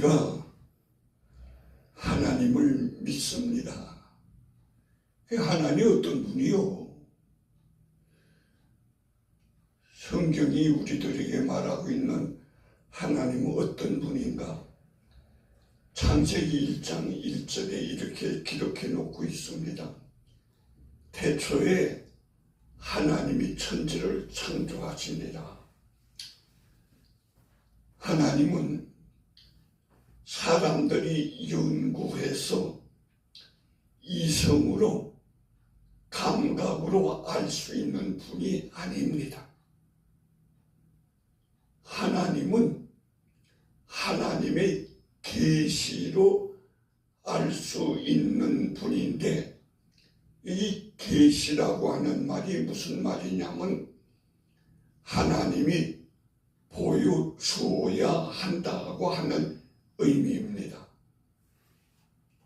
우리가 하나님을 믿습니다. 하나님 어떤 분이요? 성경이 우리들에게 말하고 있는 하나님은 어떤 분인가? 창세기 1장 1절에 이렇게 기록해 놓고 있습니다. 태초에 하나님이 천지를 창조하시니라. 하나님은 사람들이 연구해서 이성으로 감각으로 알 수 있는 분이 아닙니다. 하나님은 하나님의 계시로 알 수 있는 분인데, 이 계시라고 하는 말이 무슨 말이냐면 하나님이 보여주어야 한다고 하는 의미입니다.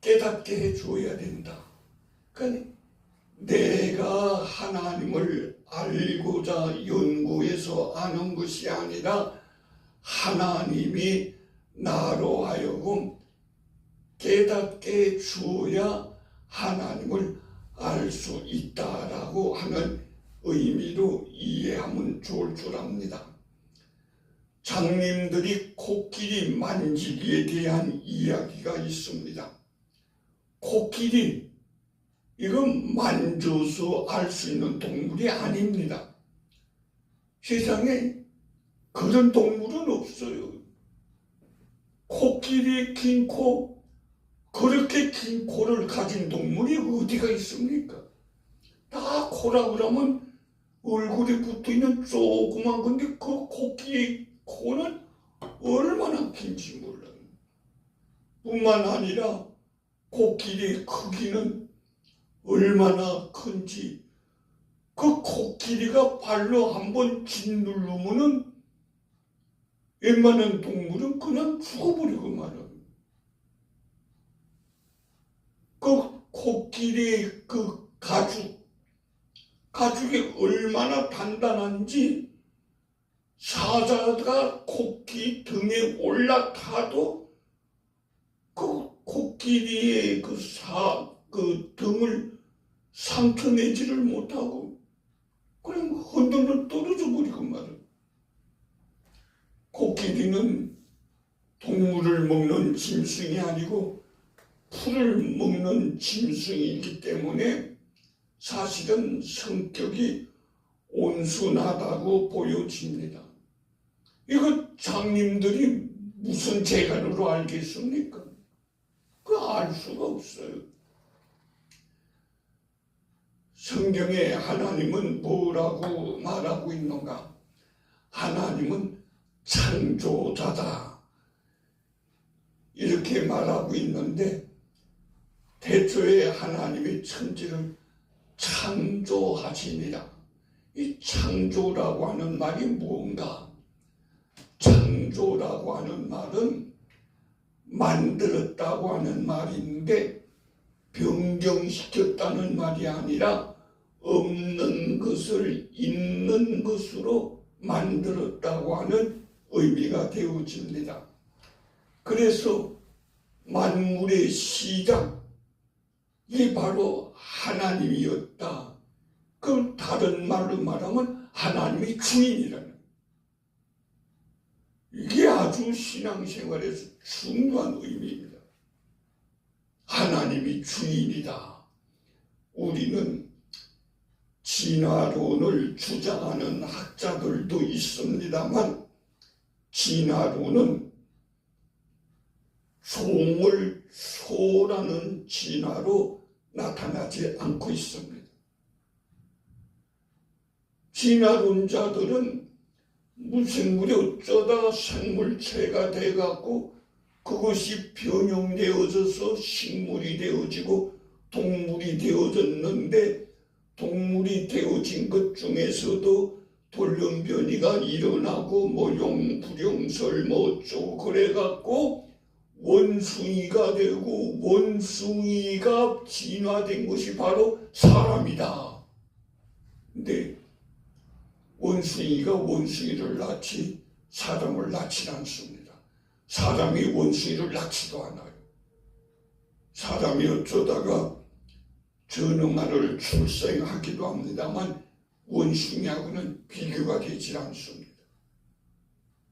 깨닫게 해주어야 된다. 그러니까 내가 하나님을 알고자 연구해서 아는 것이 아니라 하나님이 나로 하여금 깨닫게 해주어야 하나님을 알 수 있다라고 하는 의미로 이해하면 좋을 줄 압니다. 장님들이 코끼리 만지기에 대한 이야기가 있습니다. 코끼리, 이건 만져서 알 수 있는 동물이 아닙니다. 세상에 그런 동물은 없어요. 코끼리 긴 코, 그렇게 긴 코를 가진 동물이 어디가 있습니까? 다 코라 그러면 얼굴에 붙어있는 조그만 건데 그 코끼리 코는 얼마나 긴지 몰라요. 뿐만 아니라 코끼리의 크기는 얼마나 큰지, 그 코끼리가 발로 한번 짓누르면은 웬만한 동물은 그냥 죽어버리고 말아요. 그 코끼리의 그 가죽이 얼마나 단단한지 사자가 코끼리 등에 올라타도 그 코끼리의 그 등을 상처내지를 못하고 그냥 흔들러 떨어져 버리고 말이에요. 코끼리는 동물을 먹는 짐승이 아니고 풀을 먹는 짐승이기 때문에 사실은 성격이 온순하다고 보여집니다. 이거 장님들이 무슨 재간으로 알겠습니까? 그거 알 수가 없어요. 성경에 하나님은 뭐라고 말하고 있는가? 하나님은 창조자다. 이렇게 말하고 있는데, 태초에 하나님이 천지를 창조하시니라. 이 창조라고 하는 말이 뭔가? 창조라고 하는 말은 만들었다고 하는 말인데 변경시켰다는 말이 아니라 없는 것을 있는 것으로 만들었다고 하는 의미가 되어집니다. 그래서 만물의 시작, 이게 바로 하나님이었다. 그럼 다른 말로 말하면 하나님이 주인이라는, 이게 아주 신앙생활에서 중요한 의미입니다. 하나님이 주인이다. 우리는 진화론을 주장하는 학자들도 있습니다만 진화론은 종을 초월하는 진화로 나타나지 않고 있습니다. 진화론자들은 무생물이 어쩌다 생물체가 돼갖고 그것이 변형되어져서 식물이 되어지고 동물이 되어졌는데, 동물이 되어진 것 중에서도 돌연변이가 일어나고 용불용설 어쩌고 그래갖고 원숭이가 되고, 원숭이가 진화된 것이 바로 사람이다. 근데 원숭이가 원숭이를 낳지 사람을 낳지 않습니다. 사람이 원숭이를 낳지도 않아요. 사람이 어쩌다가 전어말을 출생하기도 합니다만 원숭이하고는 비교가 되지 않습니다.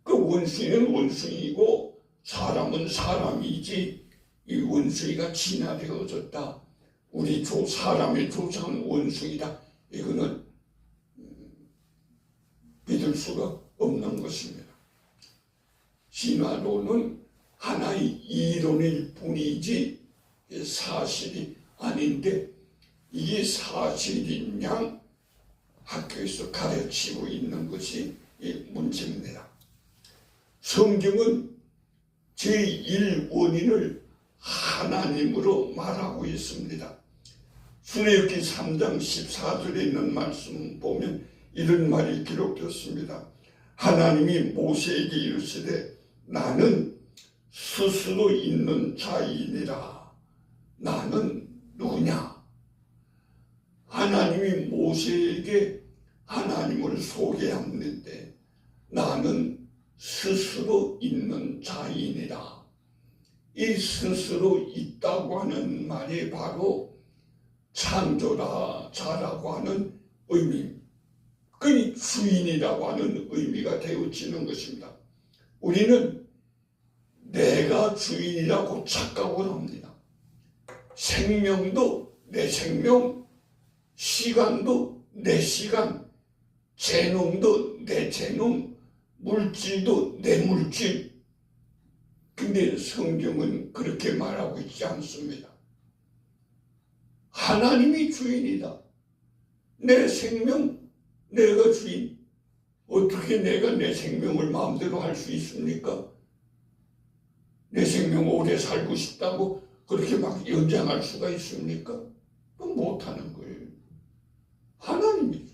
그 원숭이는 원숭이고 사람은 사람이지 이 원숭이가 진화되어졌다. 우리 사람의 조상은 원숭이다. 이거는 믿을 수가 없는 것입니다. 진화론은 하나의 이론일 뿐이지 사실이 아닌데 이게 사실인 양 학교에서 가르치고 있는 것이 이 문제입니다. 성경은 제1원인을 하나님으로 말하고 있습니다. 출애굽기 3장 14절에 있는 말씀 보면 이런 말이 기록되었습니다. 하나님이 모세에게 이르시되 나는 스스로 있는 자이니라. 나는 누구냐? 하나님이 모세에게 하나님을 소개하는데 나는 스스로 있는 자이니라. 이 스스로 있다고 하는 말이 바로 창조자라고 하는 의미, 그 주인이라고 하는 의미가 되어지는 것입니다. 우리는 내가 주인이라고 착각을 합니다. 생명도 내 생명, 시간도 내 시간, 재능도 내 재능, 물질도 내 물질. 근데 성경은 그렇게 말하고 있지 않습니다. 하나님이 주인이다. 내 생명, 내가 주인. 어떻게 내가 내 생명을 마음대로 할 수 있습니까? 내 생명 오래 살고 싶다고 그렇게 막 연장할 수가 있습니까? 그건 못하는 거예요. 하나님이죠.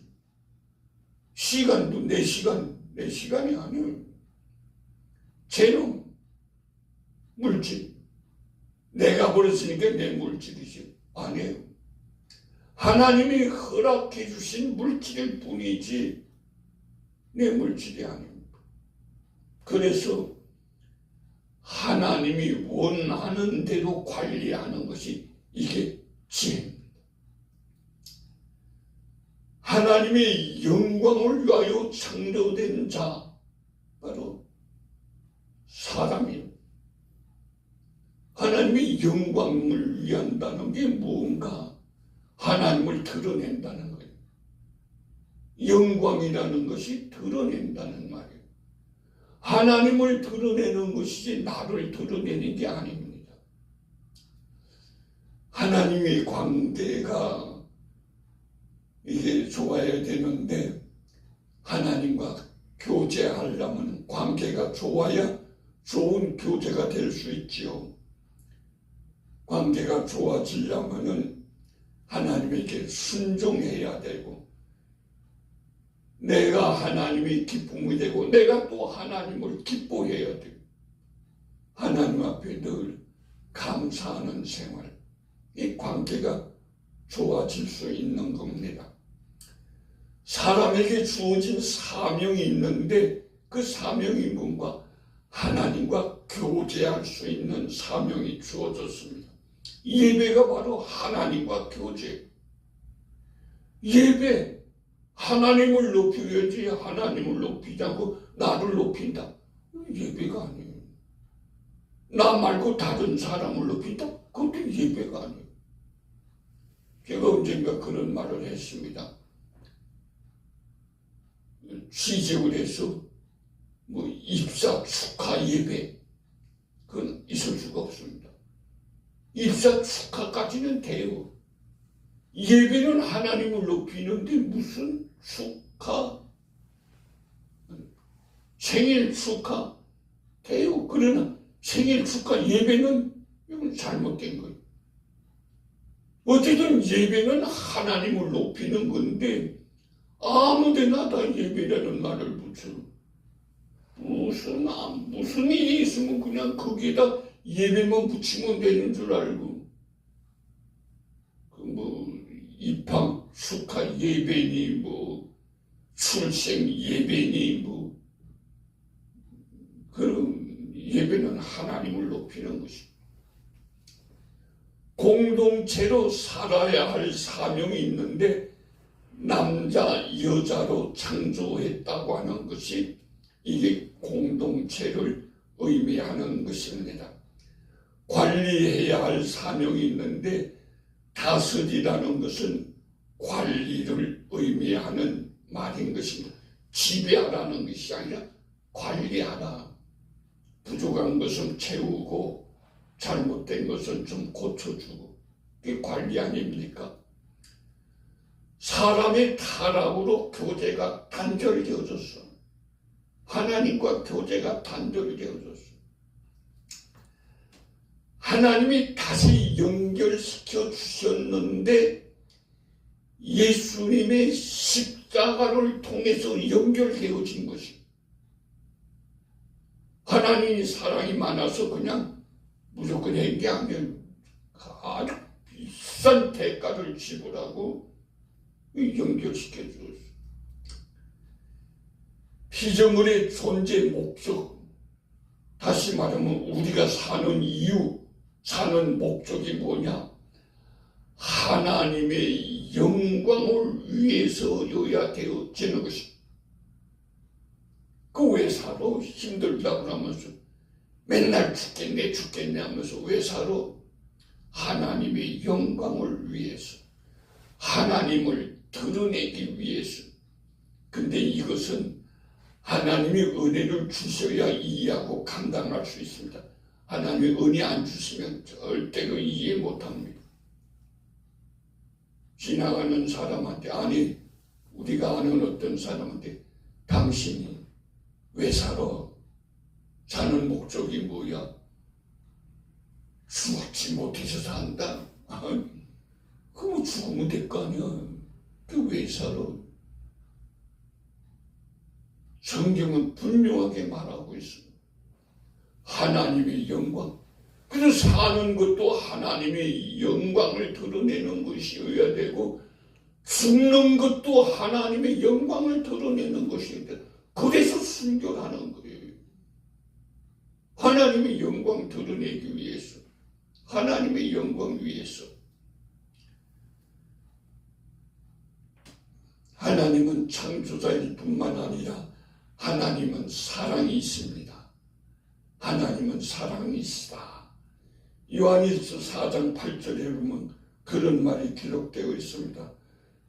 시간도 내 시간이 아니에요. 재능, 물질. 내가 버렸으니까 내 물질이지. 아니에요. 하나님이 허락해 주신 물질일 뿐이지 내 물질이 아닙니다. 그래서 하나님이 원하는 대로 관리하는 것이 이게 지혜입니다. 하나님의 영광을 위하여 창조된 자, 바로 사람이에요. 하나님의 영광을 위한다는 게 무언가? 하나님을 드러낸다는 거예요. 영광이라는 것이 드러낸다는 말이에요. 하나님을 드러내는 것이지 나를 드러내는 게 아닙니다. 하나님의 관계가 이게 좋아야 되는데 하나님과 교제하려면 관계가 좋아야 좋은 교제가 될 수 있지요. 관계가 좋아지려면은 하나님에게 순종해야 되고 내가 하나님의 기쁨이 되고 내가 또 하나님을 기뻐해야 되고 하나님 앞에 늘 감사하는 생활, 이 관계가 좋아질 수 있는 겁니다. 사람에게 주어진 사명이 있는데 그 사명이 뭔가? 하나님과 교제할 수 있는 사명이 주어졌습니다. 예배가 바로 하나님과 교제. 예배, 하나님을 높여야지 하나님을 높이지 않고 나를 높인다. 예배가 아니에요. 나 말고 다른 사람을 높인다? 그것도 예배가 아니에요. 제가 언젠가 그런 말을 했습니다. 취직을 해서 입사 축하 예배, 그건 있을 수가 없습니다. 입사 축하까지는 돼요. 예배는 하나님을 높이는데 무슨 축하, 생일 축하 돼요. 그러나 생일 축하 예배는 이건 잘못된 거예요. 어쨌든 예배는 하나님을 높이는 건데 아무데나 다 예배라는 말을 붙여. 무슨 일이 있으면 그냥 거기에다 예배만 붙이면 되는 줄 알고 입학 축하 예배니 출생 예배니 그런 예배는 하나님을 높이는 것입니다. 공동체로 살아야 할 사명이 있는데 남자, 여자로 창조했다고 하는 것이 이게 공동체를 의미하는 것입니다. 관리해야 할 사명이 있는데 다스리라는 것은 관리를 의미하는 말인 것입니다. 지배하라는 것이 아니라 관리하라. 부족한 것은 채우고 잘못된 것은 좀 고쳐주고, 그게 관리 아닙니까? 사람의 타락으로 교제가 단절되어졌어. 하나님과 교제가 단절되어졌어. 하나님이 다시 연결시켜 주셨는데 예수님의 십자가를 통해서 연결되어진 것이, 하나님이 사랑이 많아서 그냥 무조건 한 게 아니라 아주 비싼 대가를 지불하고 연결시켜 주었어. 피조물의 존재 목적, 다시 말하면 우리가 사는 이유, 사는 목적이 뭐냐? 하나님의 영광을 위해서여야 되어지는 것이. 그 왜 살아? 힘들다고 하면서 맨날 죽겠네 하면서 왜 살아? 하나님의 영광을 위해서, 하나님을 드러내기 위해서. 근데 이것은 하나님이 은혜를 주셔야 이해하고 감당할 수 있습니다. 하나님이 은혜 안 주시면 절대로 이해 못합니다. 지나가는 사람한테, 아니 우리가 아는 어떤 사람한테 당신이 왜 살아? 사는 목적이 뭐야? 죽지 못해서 산다? 그럼 죽으면 될 거 아니야. 그 왜 살아? 성경은 분명하게 말하고 있습니다. 하나님의 영광. 그래서 사는 것도 하나님의 영광을 드러내는 것이어야 되고, 죽는 것도 하나님의 영광을 드러내는 것이어야 돼. 그래서 순교하는 거예요. 하나님의 영광 드러내기 위해서, 하나님의 영광 위해서. 하나님은 창조자일 뿐만 아니라 하나님은 사랑이 있습니다. 하나님은 사랑이시다. 요한일서 4장 8절에 보면 그런 말이 기록되어 있습니다.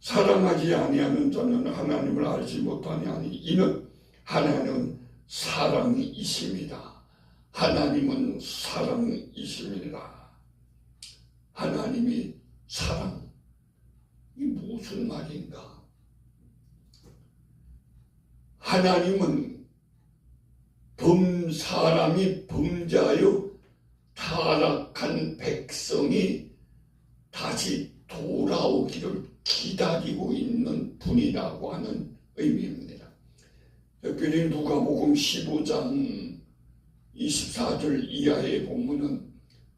사랑하지 아니하는 자는 하나님을 알지 못하니 이는 하나님은 사랑이십니다. 하나님은 사랑이십니다. 하나님이 사랑. 이 무슨 말인가? 하나님은 사람이 범죄하여 타락한 백성이 다시 돌아오기를 기다리고 있는 분이라고 하는 의미입니다. 특별히 누가복음 15장 24절 이하에 보면은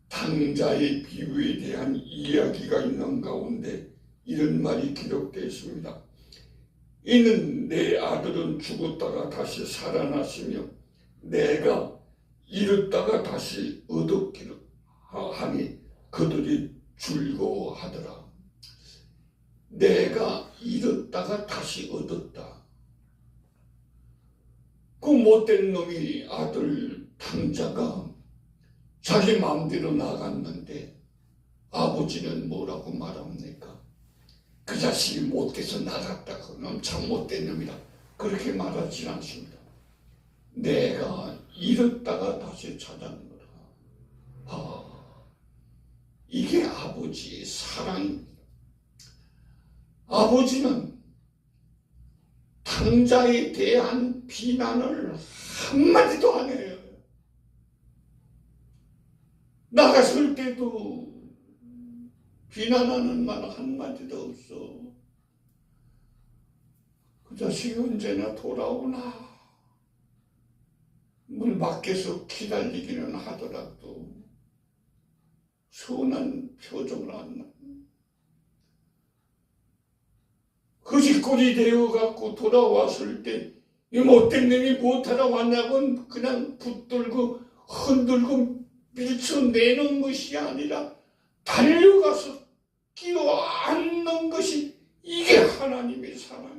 탕자의 비유에 대한 이야기가 있는 가운데 이런 말이 기록되어 있습니다. 이는 내 아들은 죽었다가 다시 살아났으며 내가 잃었다가 다시 얻었기를 하니 그들이 즐거워하더라. 내가 잃었다가 다시 얻었다. 그 못된 놈이 아들 탕자가 자기 마음대로 나갔는데 아버지는 뭐라고 말합니까? 그 자식이 못돼서 나갔다. 그놈 참 못된 놈이다. 그렇게 말하지 않습니다. 내가 잃었다가 다시 찾아낸 거다. 이게 아버지의 사랑입니다. 아버지는 탕자에 대한 비난을 한마디도 안 해요. 나갔을 때도 비난하는 말 한마디도 없어. 그 자식이 언제나 돌아오나. 문 밖에서 기다리기는 하더라도 선한 표정을 안 나. 거짓골이 되어갖고 돌아왔을 때 이 못된 놈이 못하러 왔냐고 그냥 붙들고 흔들고 밀쳐내는 것이 아니라 달려가서 끼어앉는 것이 이게 하나님의 사랑이에요.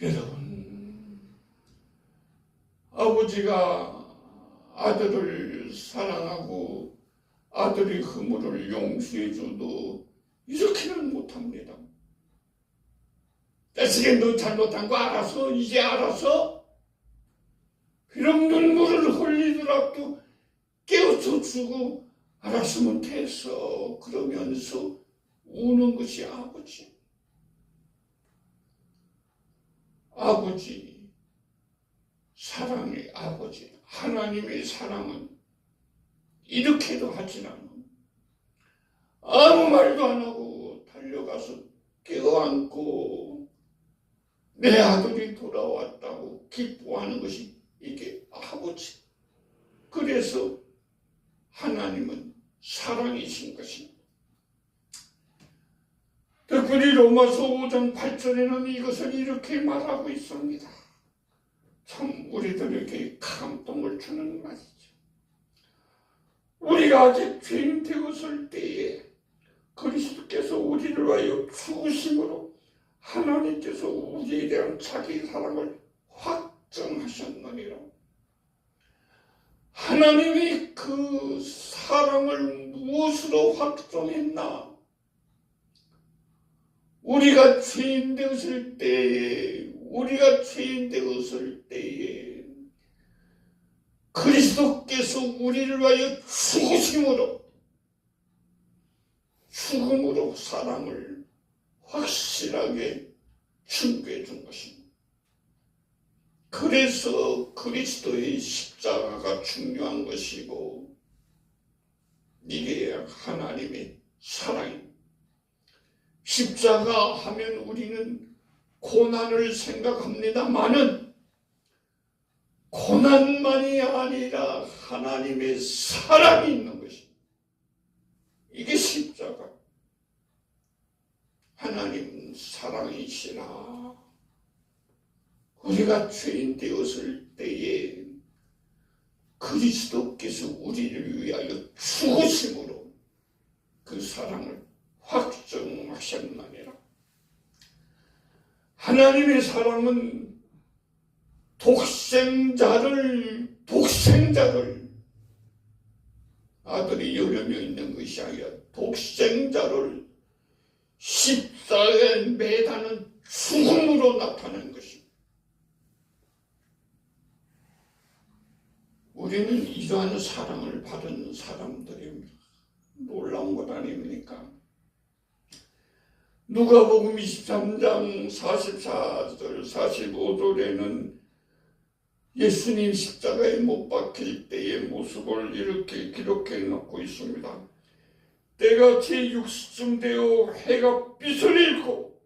여러분, 아버지가 아들을 사랑하고 아들의 허물을 용서해줘도 이렇게는 못합니다. 자식이 너 잘못한 거 알아서? 이제 알아서? 그럼 눈물을 흘리더라도 깨우쳐 주고 알았으면 됐어 그러면서 우는 것이 아버지. 아버지, 사랑의 아버지, 하나님의 사랑은 이렇게도 하진 않아. 아무 말도 안 하고 달려가서 껴안고 내 아들이 돌아왔다고 기뻐하는 것이 이게 아버지. 그래서 하나님은 사랑이신 것입니다. 특별히 로마서 5장 8절에는 이것을 이렇게 말하고 있습니다. 참 우리들에게 감동을 주는 말이죠. 우리가 아직 죄인 되었을 때에 그리스도께서 우리를 위하여 죽으심으로 하나님께서 우리에 대한 자기 사랑을 확정하셨느니라. 하나님이 그 사랑을 무엇으로 확정했나? 우리가 죄인 되었을 때에 그리스도께서 우리를 위하여 죽음으로 사랑을 확실하게 증거해 준 것입니다. 그래서 그리스도의 십자가가 중요한 것이고 이게 하나님의 사랑입니다. 십자가 하면 우리는 고난을 생각합니다마는 고난만이 아니라 하나님의 사랑이 있는 것입니다. 이게 십자가. 하나님 사랑이시라. 우리가 죄인 되었을 때에 그리스도께서 우리를 위하여 죽으심으로 그 사랑을 확정하셨느니라. 하나님의 사랑은 독생자를 아들이 여러 명 있는 것이 아니라 독생자를 십자가에 매다는 죽음으로 나타낸 것입니다. 우리는 이러한 사랑을 받은 사람들입니다. 놀라운 것 아닙니까? 누가복음 23장 44절 45절에는 예수님 십자가에 못 박힐 때의 모습을 이렇게 기록해 놓고 있습니다. 때가 제6시쯤 되어 해가 빛을 잃고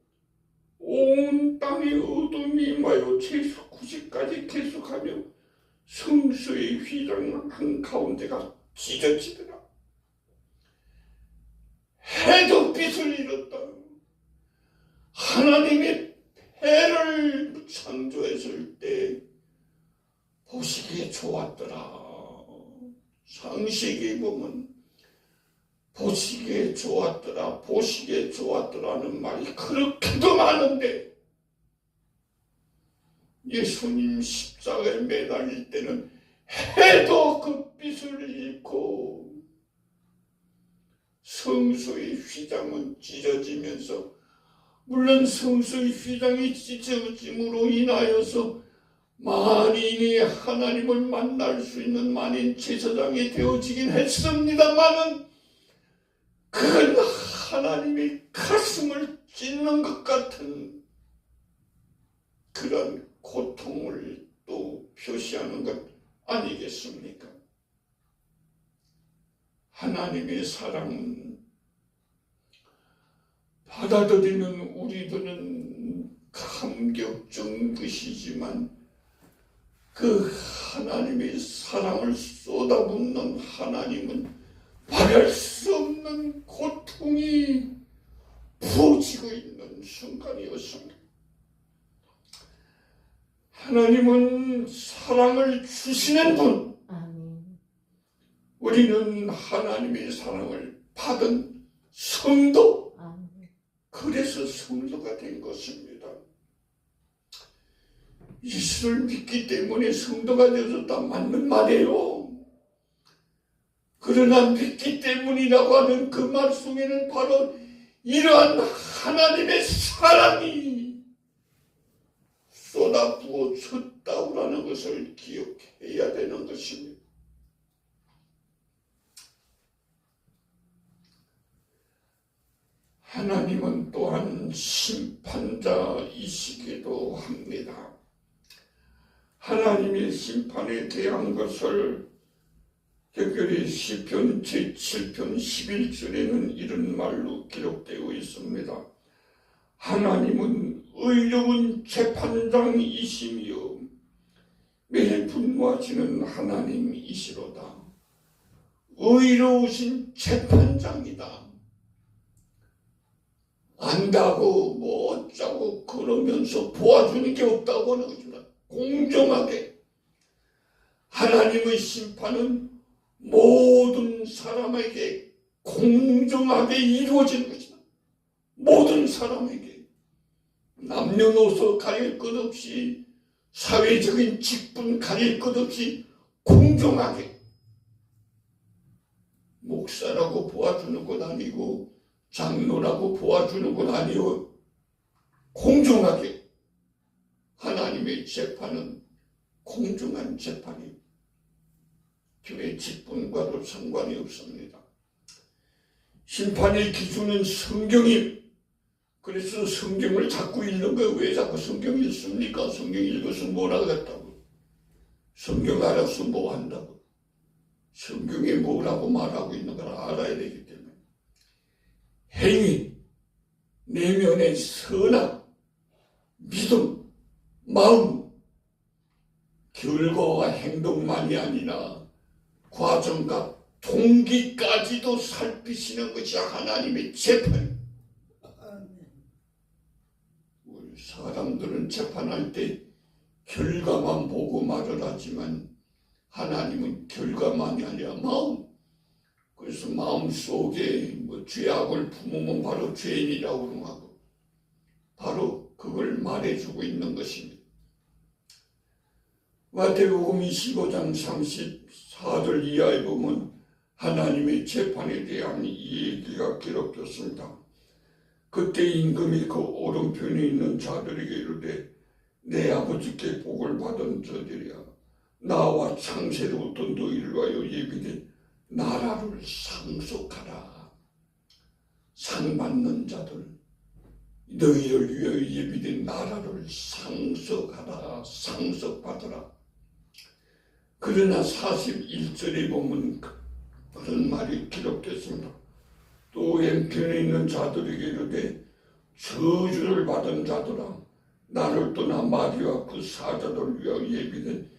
온 땅에 어둠이 임하여 제9시까지 계속하며 성소의 휘장 한가운데가 찢어지더라. 해도 빛을 잃었다. 하나님의 해를 창조했을 때 보시기에 좋았더라. 창세기에 보면 보시기에 좋았더라는 말이 그렇게도 많은데 예수님 십자가에 매달릴 때는 해도 그 빛을 잃고 성소의 휘장은 찢어지면서, 물론 성소의 휘장이 찢어짐으로 인하여서 만인이 하나님을 만날 수 있는 만인 제사장이 되어지긴 했습니다마는 그건 하나님의 가슴을 찢는 것 같은 그런 고통을 또 표시하는 것 아니겠습니까? 하나님의 사랑은 받아들이는 우리들은 감격적인 것이지만 그 하나님의 사랑을 쏟아붓는 하나님은 말할 수 없는 고통이 부어지고 있는 순간이었습니다. 하나님은 사랑을 주시는 분. 아멘. 우리는 하나님의 사랑을 받은 성도. 아멘. 그래서 성도가 된 것입니다. 예수를 믿기 때문에 성도가 되어졌다 맞는 말이에요. 그러나 믿기 때문이라고 하는 그 말 속에는 바로 이러한 하나님의 사랑이 쏟아부어졌다고 것을 기억해야 되는 것입니다. 하나님은 또한 심판자이시기도 합니다. 하나님의 심판에 대한 것을 특별히 시편 제7편 11절에는 이런 말로 기록되어 있습니다. 하나님은 의로운 재판장이시며 매일 분노하시는 하나님이시로다. 의로우신 재판장이다. 안다고 뭐 어쩌고 그러면서 도와주는 게 없다고 하는 것입니다. 공정하게. 하나님의 심판은 모든 사람에게 공정하게 이루어지는 것이다. 모든 사람에게 남녀노소 가릴 것 없이 사회적인 직분 가릴 것 없이 공정하게. 목사라고 보아주는 것 아니고 장로라고 보아주는 것 아니고 공정하게. 하나님의 재판은 공정한 재판입니다. 교회 직분과도 상관이 없습니다. 심판의 기준은 성경이. 그래서 성경을 자꾸 읽는 거예요. 왜 자꾸 성경 읽습니까? 성경 읽어서 뭘 하겠다고. 성경 알아서 뭐 한다고. 성경에 뭐라고 말하고 있는 걸 알아야 되기 때문에. 행위, 내면의 선악, 믿음, 마음, 결과와 행동만이 아니라 과정과 동기까지도 살피시는 것이 하나님의 재판입니다. 우리 사람들은 재판할 때 결과만 보고 말을 하지만 하나님은 결과만이 아니라 마음. 그래서 마음 속에 죄악을 품으면 바로 죄인이라고 하고 바로 그걸 말해주고 있는 것입니다. 마태복음 25장 34절 이하에 보면 하나님의 재판에 대한 얘기가 기록됐습니다. 그때 임금이 그 오른편에 있는 자들에게 이르되 내 아버지께 복을 받은 저들이야 나와 창세로부터 너희를 위하여 예비된 나라를 상속하라. 상 받는 자들 너희를 위하여 예비된 나라를 상속하라. 상속받으라. 그러나 41절에 보면 그런 말이 기록됐습니다. 또 왼편에 있는 자들에게 이르되 저주를 받은 자들아 나를 떠나 마귀와 그 사자들을 위하여 예비된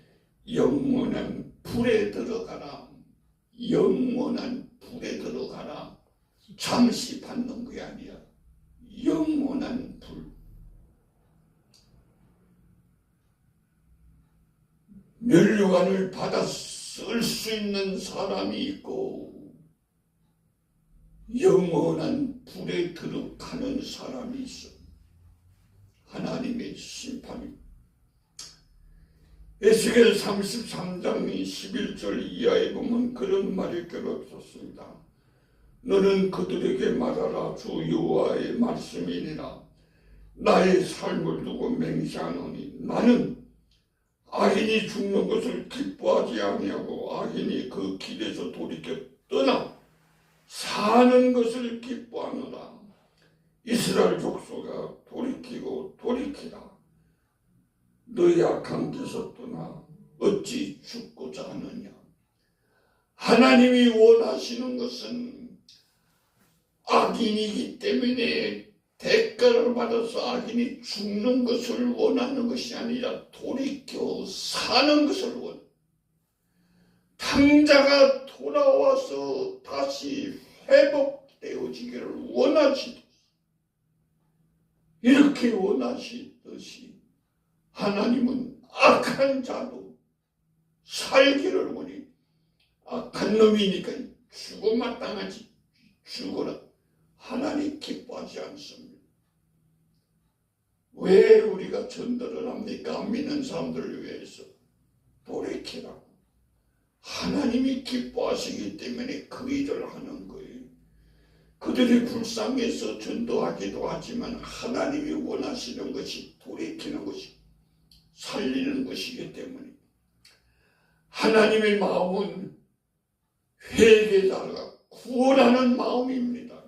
영원한 불에 들어가라. 영원한 불에 들어가라. 잠시 받는 게 아니야. 영원한 불. 멸류관을 받아 쓸 수 있는 사람이 있고 영원한 불에 들어가는 사람이 있어. 하나님의 심판입니다. 에스겔 33장 11절 이하에 보면 그런 말이 기록됐습니다. 너는 그들에게 말하라. 주 여호와의 말씀이니라. 나의 삶을 두고 맹세하노니 나는 악인이 죽는 것을 기뻐하지 아니하고 악인이 그 길에서 돌이켜 떠나 사는 것을 기뻐하노라. 이스라엘 족속아 돌이키고 돌이키라. 너희 악한 길에서 떠나 어찌 죽고자 하느냐. 하나님이 원하시는 것은 악인이기 때문에 대가를 받아서 악인이 죽는 것을 원하는 것이 아니라 돌이켜 사는 것을 원해. 탕자가 돌아와서 다시 회복되어지기를 원하시듯이 이렇게 원하시듯이 하나님은 악한 자도 살기를 원해. 악한 놈이니까 죽어 마땅하지. 죽어라. 하나님 기뻐하지 않습니다. 왜 우리가 전도를 합니까? 안 믿는 사람들을 위해서 돌이키라고. 하나님이 기뻐하시기 때문에 그 일을 하는 거예요. 그들이 불쌍해서 전도하기도 하지만 하나님이 원하시는 것이 돌이키는 것이 살리는 것이기 때문에 하나님의 마음은 회개자가 구원하는 마음입니다.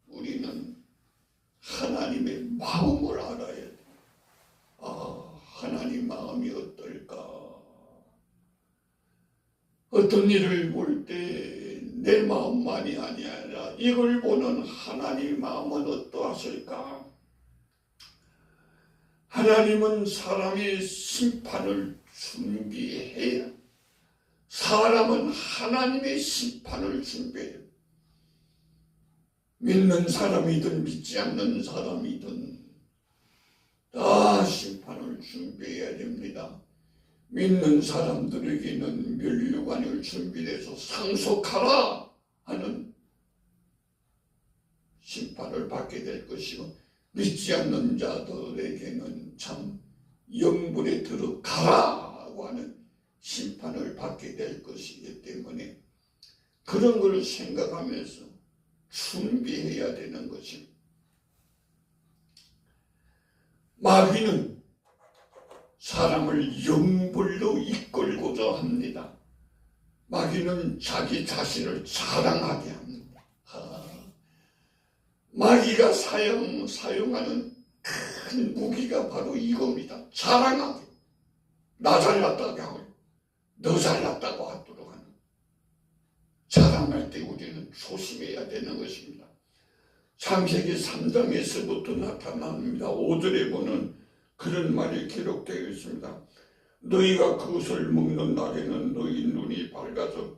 우리는 하나님의 마음을 알아야 돼. 하나님 마음이 어떨까? 어떤 일을 볼 때 내 마음만이 아니라 이걸 보는 하나님의 마음은 어떠하실까? 하나님은 사람의 심판을 준비해야 사람은 하나님의 심판을 준비해요. 믿는 사람이든 믿지 않는 사람이든 다 심판을 준비해야 됩니다. 믿는 사람들에게는 면류관을 준비해서 상속하라 하는 심판을 받게 될 것이고 믿지 않는 자들에게는 참 영불에 들어가라고 하는 심판을 받게 될 것이기 때문에 그런 걸 생각하면서 준비해야 되는 것입니다. 마귀는 사람을 영불로 이끌고자 합니다. 마귀는 자기 자신을 자랑하게 합니다. 마귀가 사용하는 큰 무기가 바로 이겁니다. 자랑하게. 나 잘났다고 하고 너 잘났다고 하도록 하는. 자랑할 때 우리는 조심해야 되는 것입니다. 창세기 3장에서부터 나타납니다. 5절에 보는 그런 말이 기록되어 있습니다. 너희가 그것을 먹는 날에는 너희 눈이 밝아서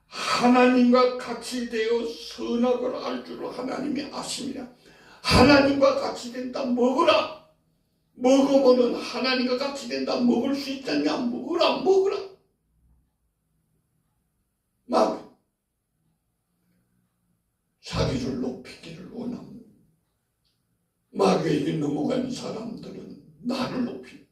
하나님과 같이 되어 선악을 알 줄을 하나님이 아십니다. 하나님과 같이 된다 먹으라. 먹으면 하나님과 같이 된다. 먹을 수 있다냐? 먹으라. 막 자기를 높이기를 원합니다. 마귀에게 넘어간 사람들은 나를 높이고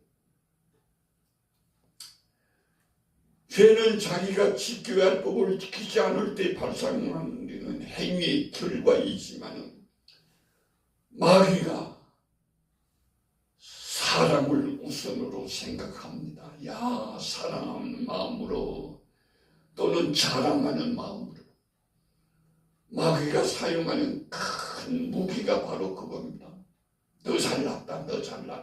죄는 자기가 지켜야 할 법을 지키지 않을 때 발생하는 행위의 결과이지만 마귀가 사람을 우선으로 생각합니다. 사랑하는 마음으로 또는 자랑하는 마음으로 마귀가 사용하는 큰 무기가 바로 그겁니다. 너 잘났다. 내가 잘했다.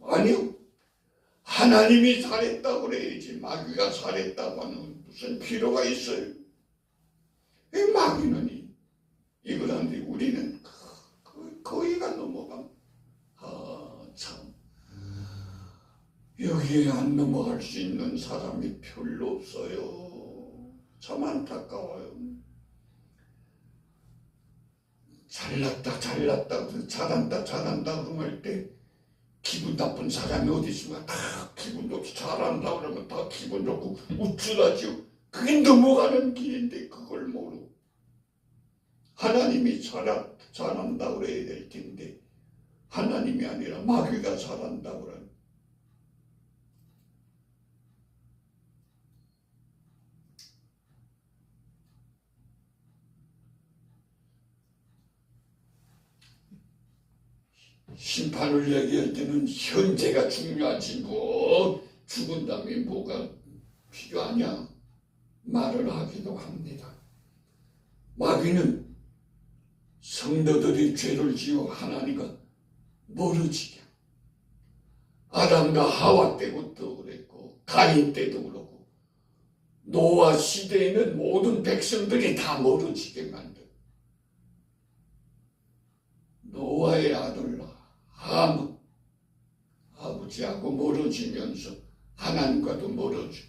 아니요. 하나님이 잘했다고 그래야지. 마귀가 잘했다고 하는 무슨 필요가 있어요. 마귀는 이걸 하는데 우리는 거기가 넘어갑니다. 참. 여기에 안 넘어갈 수 있는 사람이 별로 없어요. 참 안타까워요. 잘났다 잘한다 그러면 할 때 기분 나쁜 사람이 어디 있으면 다 기분 좋게 잘한다 그러면 다 기분 좋고 우쭐하죠. 그게 넘어가는 길인데 그걸 모르고 하나님이 잘한다 그래야 될 텐데 하나님이 아니라 마귀가 잘한다 그러는. 심판을 얘기할 때는 현재가 중요하지 죽은 다음에 뭐가 필요하냐 말을 하기도 합니다. 마귀는 성도들이 죄를 지어 하나님과 멀어지게 아담과 하와 때부터 그랬고 가인 때도 그렇고 노아 시대에는 모든 백성들이 다 멀어지게 만든 노아의 아들 함 아버지하고 멀어지면서 하나님과도 멀어져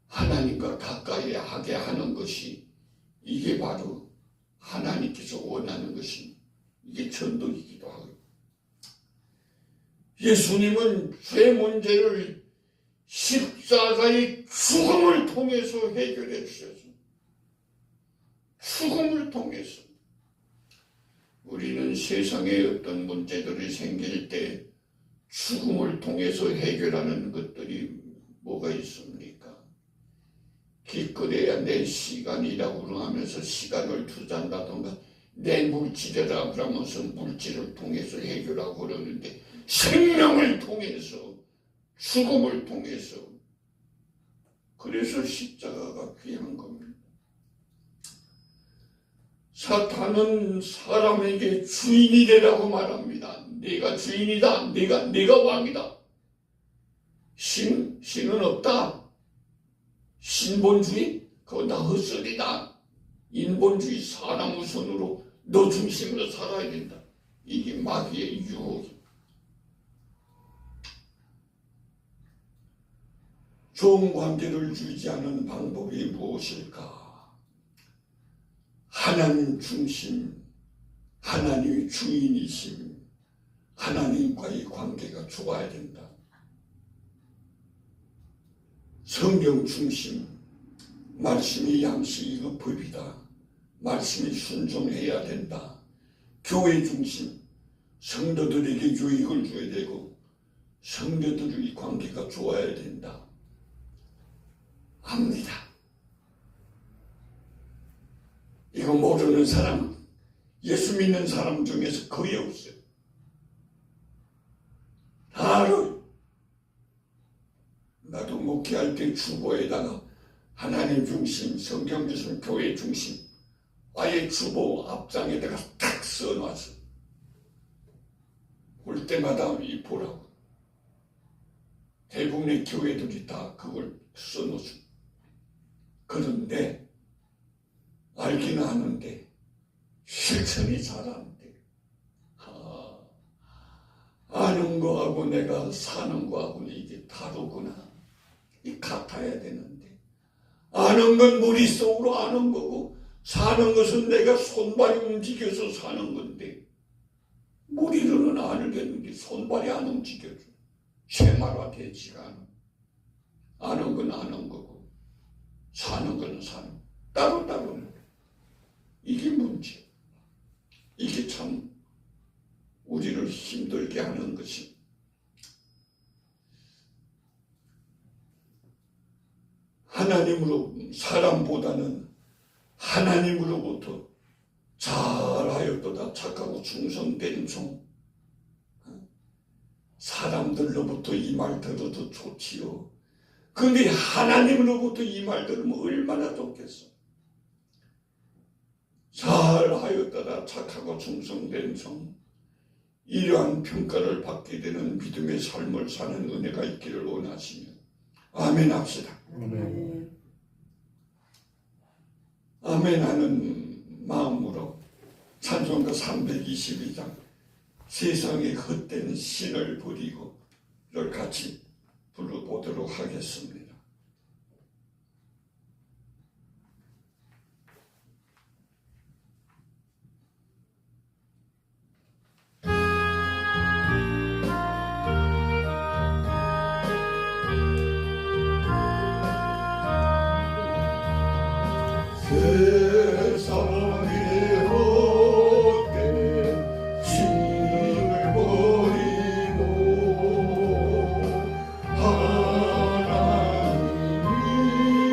하나님과 가까이 하게 하는 것이 이게 바로 하나님께서 원하는 것입니다. 이게 전도이기도 하고, 예수님은 죄 문제를 십자가의 죽음을 통해서 해결해 주셨습니다. 죽음을 통해서. 우리는 세상에 어떤 문제들이 생길 때 죽음을 통해서 해결하는 것들이 뭐가 있습니까? 기껏해야 내 시간이라고 하면서 시간을 투자한다던가 내 물질이라 그러면서 물질을 통해서 해결하고 그러는데, 생명을 통해서, 죽음을 통해서, 그래서 십자가가 귀한 겁니다. 사탄은 사람에게 주인이 되라고 말합니다. 내가 주인이다. 내가 왕이다. 신은 없다. 신본주의? 그거 다 헛소리다. 인본주의, 사람 우선으로 너 중심으로 살아야 된다. 이게 마귀의 유혹이. 좋은 관계를 유지하는 방법이 무엇일까? 하나님 중심, 하나님의 주인이심, 하나님과의 관계가 좋아야 된다. 성경 중심, 말씀이 양식이고 법이다. 말씀이 순종해야 된다. 교회 중심, 성도들에게 유익을 줘야 되고 성도들의 관계가 좋아야 된다. 압니다. 이거 모르는 사람, 예수 믿는 사람 중에서 거의 없어요. 다 알아요. 나도 목회할 때 주보에다가 하나님 중심, 성경 중심, 교회 중심, 아예 주보 앞장에다가 탁 써놨어. 올 때마다 이 보라고. 대부분의 교회들이 다 그걸 써놓죠. 그런데 알기는 하는데 실천이 잘 안 돼. 아는 거하고 내가 사는 거하고는 이게 다르구나. 이 같아야 되는데, 아는 건 머릿속으로 아는 거고 사는 것은 내가 손발이 움직여서 사는 건데, 머리로는 알겠는데 손발이 안 움직여져. 생활화되지가 않아. 아는 건 아는 거고 사는 건 사는 거. 따로따로. 이게 문제. 이게 참 우리를 힘들게 하는 것이, 하나님으로, 사람보다는 하나님으로부터 잘하였도다 착하고 충성된 종. 사람들로부터 이 말 들어도 좋지요. 근데 하나님으로부터 이 말 들으면 얼마나 좋겠어. 잘하였도다 착하고 충성된 종. 이러한 평가를 받게 되는 믿음의 삶을 사는 은혜가 있기를 원하시며 아멘 합시다. 아멘. 아멘 하는 마음으로 찬송가 322장 세상의 헛된 신을 버리고를 같이 불러보도록 하겠습니다. 그